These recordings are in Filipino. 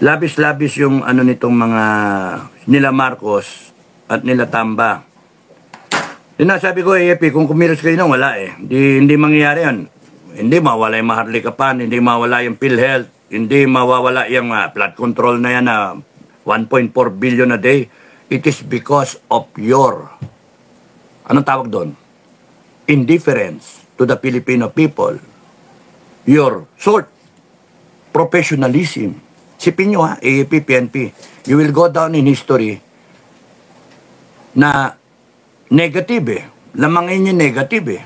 labis-labis yung ano nitong mga nila Marcos at nila Tamba. Sinasabi ko, AFP, kung kumilos kayo nung wala eh. Hindi mangyayari yan. Hindi mawala yung Maharlikapan, hindi mawala yung PhilHealth, hindi mawawala yung flood control na yan na 1.4 billion a day. It is because of your, anong tawag doon? Indifference to the Filipino people. Your sort, professionalism. Sipin nyo ha, AFP, PNP, you will go down in history na negative eh. Lamangin nyo negative eh.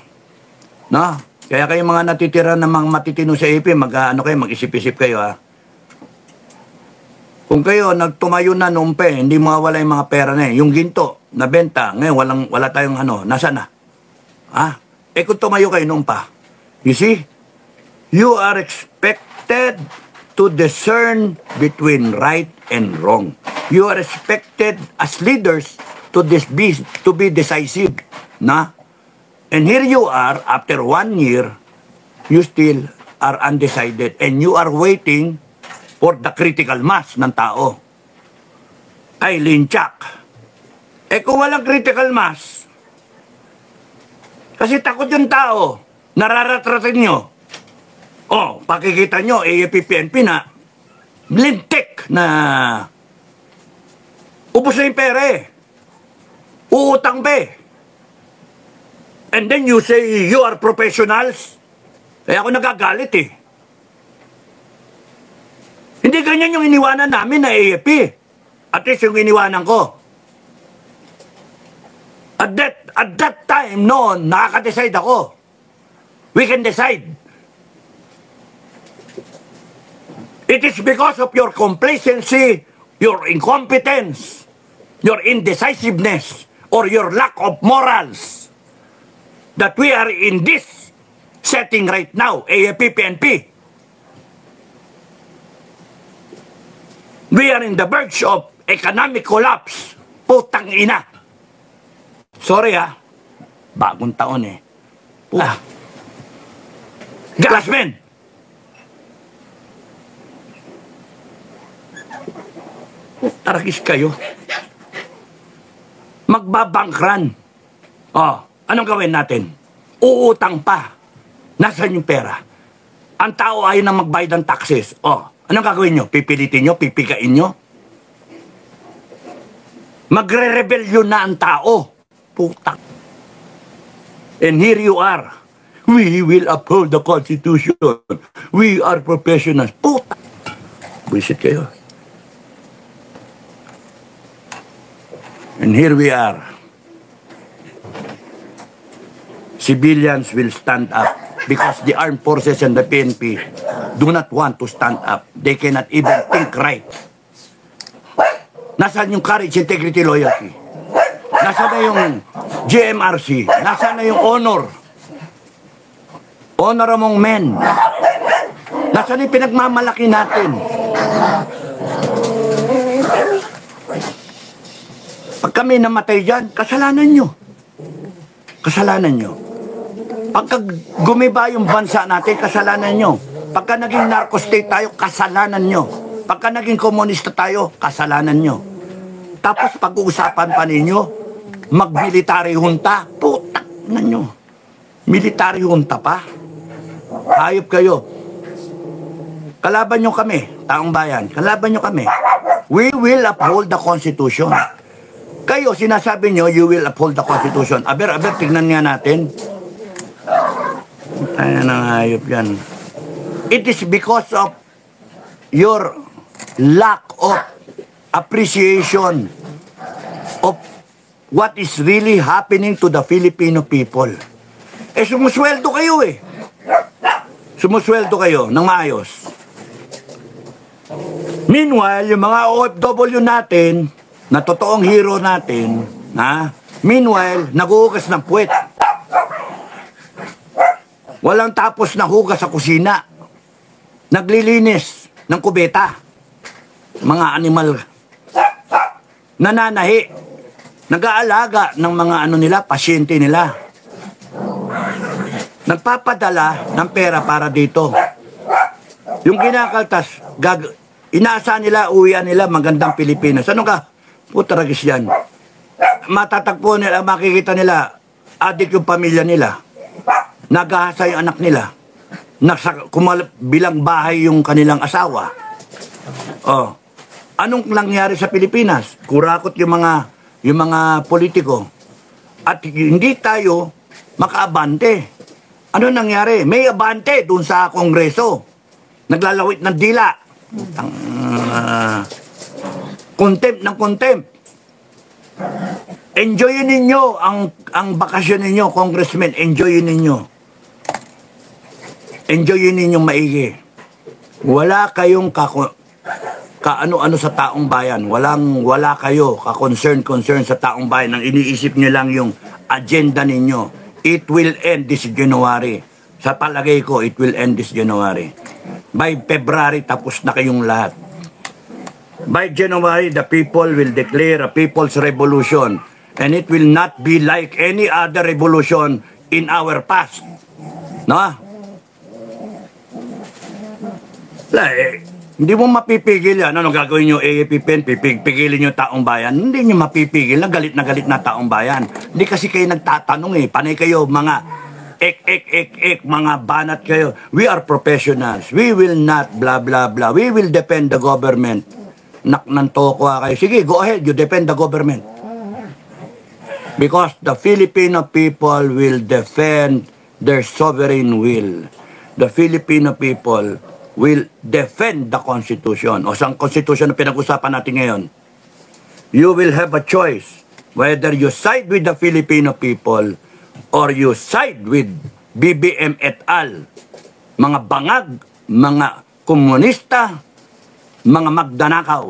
No? Kaya kayo mga natitira ng mga matitino sa AFP, mag-isip-isip kayo ha. Kung kayo nagtumayo na noong hindi mawawala yung mga pera na eh. Yung ginto, nabenta, ngayon wala tayong nasa na? Ha? Eh kung tumayo kayo noong pa, you see, you are expected to discern between right and wrong. You are expected as leaders to be decisive. Na? And here you are, after 1 year, you still are undecided and you are waiting for the critical mass ng tao. Ay, linchak. Eh kung walang critical mass, kasi takot yung tao, nararatratin nyo. Oh, pakikita nyo, AFP, PNP na lintik na ubos na yung pera eh. Uutang ba eh. And then you say, you are professionals. Kaya ako nagagalit eh. Hindi ganyan yung iniwanan namin na AFP. At least yung iniwanan ko. At that time noon, nakaka-decide ako. We can decide. It is because of your complacency, your incompetence, your indecisiveness, or your lack of morals that we are in this setting right now, AFP, PNP. We are in the verge of economic collapse. Putang ina. Sorry ha. Bagong taon eh. Gasmen! Tarakis kayo. Magbabangkran. Oh, anong gawin natin? Uutang pa. Nasaan yung pera? Ang tao ay na magbayad ng taxes. Oh, anong gagawin nyo? Pipilitin nyo? Pipigain nyo? Magre-rebellion na ang tao. Putak. And here you are. We will uphold the Constitution. We are professionals. Putak. Buisit kayo. And here we are. Civilians will stand up because the armed forces and the PNP do not want to stand up. They cannot even think right. Nasaan yung courage, integrity, loyalty? Nasaan na yung GMRC? Nasaan na yung honor? Honor among men. Nasaan yung pinagmamalaki natin? Pag kami namatay dyan, kasalanan nyo. Kasalanan nyo. Pagka gumiba yung bansa natin, kasalanan nyo. Pagka naging narco state tayo, kasalanan nyo. Pagka naging komunista tayo, kasalanan nyo. Tapos pag-uusapan pa ninyo, mag-military junta, putak na nyo. Military junta pa. Hayop kayo. Kalaban nyo kami, taong bayan. Kalaban nyo kami. We will uphold the Constitution. Kayo, sinasabi nyo, you will uphold the Constitution. Aber, tignan nga natin. Ayan ang hayop yan. It is because of your lack of appreciation of what is really happening to the Filipino people. Eh, sumusweldo kayo eh. Sumusweldo kayo ng maayos. Meanwhile, yung mga OFW natin, na totoong hero natin, meanwhile, naghuhugas ng puwet. Walang tapos na hugas sa kusina. Naglilinis ng kubeta. Mga animal. Nananahi. Nag-aalaga ng mga pasyente nila. Nagpapadala ng pera para dito. Yung kinakaltas, Inaasahan nila, uwian nila, magandang Pilipinas. Ano ka? Puta ragis yan. Matatagpo nila, makikita nila, adik yung pamilya nila. Nagahasa yung anak nila. Bilang bahay yung kanilang asawa. Oh. Anong nangyari sa Pilipinas? Kurakot yung mga politiko. At hindi tayo makaabante. Ano nangyari? May abante doon sa Kongreso. Naglalawit ng dila. Contempt ng contempt. Enjoyin ninyo ang bakasyon ninyo, congressmen. Enjoyin ninyo. Enjoyin ninyo maigi. Wala kayong kaano-ano sa taong bayan. Wala kayo ka-concern sa taong bayan. Ang iniisip nyo lang yung agenda ninyo. It will end this January. Sa palagay ko, it will end this January. By February, tapos na kayong lahat. By January, the people will declare a people's revolution. And it will not be like any other revolution in our past. No? Hindi mo mapipigil yan. Ano gagawin nyo, AAPPN? Pipigilin nyo taong bayan? Hindi nyo mapipigil. Na galit na taong bayan. Hindi kasi kayo nagtatanong eh. Panay kayo, mga mga banat kayo. We are professionals. We will not blah blah blah. We will defend the government. Naknantokwa kayo. Sige, go ahead. You defend the government. Because the Filipino people will defend their sovereign will. The Filipino people will defend the Constitution. O sa Constitution na pinag-usapan natin ngayon, you will have a choice whether you side with the Filipino people or you side with BBM et al. Mga bangag, mga komunista, mga magdanakaw,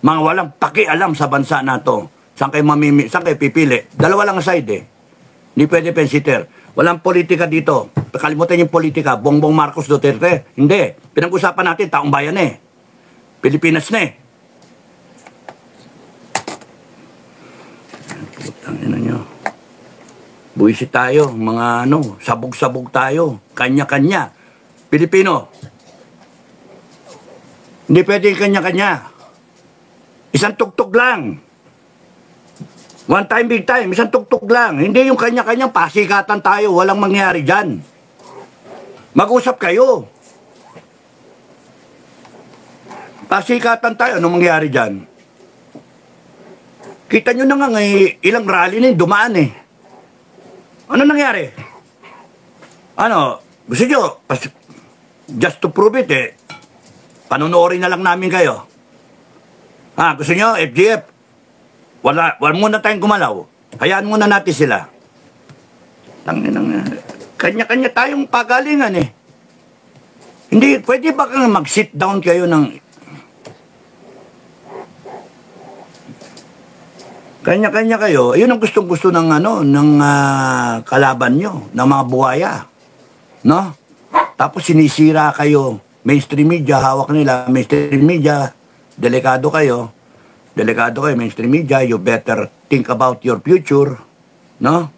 mga walang pakialam sa bansa na to. Saan kayo pipili? Dalawa lang ang side eh. Hindi pwede pensiter. Walang politika dito. Kalimutan yung politika. Bongbong Marcos Duterte. Hindi. Pinag-usapan natin, taong bayan eh. Pilipinas na eh. Putang ina nyo. Buwisit tayo. Mga sabog-sabog tayo. Kanya-kanya. Pilipino. Hindi pwede kanya-kanya. Isang tugtog lang. One time, big time. Isang tugtog lang. Hindi yung kanya-kanyang pasikatan tayo. Walang mangyari dyan. Mag-usap kayo. Pasikatan tayo. Anong mangyari dyan? Kita nyo na nga ilang rally na dumaan eh. Ano nangyari? Gusto nyo? Just to prove it eh. Panunuorin na lang namin kayo. Gusto nyo? FGF? Wala muna tayong gumalaw. Hayaan muna natin sila. Kanya-kanya tayong pagalingan eh. Hindi, pwede ba kang mag-sit down kayo ng... Kanya-kanya kayo. Ayun ang gustong-gusto ng kalaban nyo, ng mga buhaya. No? Tapos sinisira kayo. Mainstream media, hawak nila. Mainstream media, delikado kayo. Mainstream media, you better think about your future. No?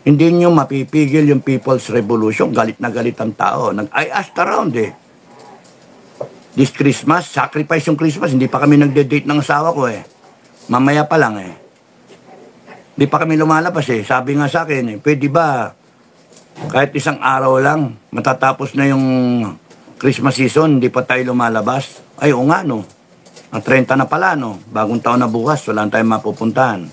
Hindi nyo mapipigil yung People's Revolution. Galit na galit ang tao. I asked around eh. This Christmas, sacrifice yung Christmas. Hindi pa kami nagde-date ng asawa ko eh. Mamaya pa lang eh. Hindi pa kami lumalabas eh. Sabi nga sa akin eh, pwede ba kahit isang araw lang, matatapos na yung Christmas season, hindi pa tayo lumalabas? Ay, o nga no. Ang 30 na pala, no? Bagong taon na bukas, wala tayong mapupuntahan.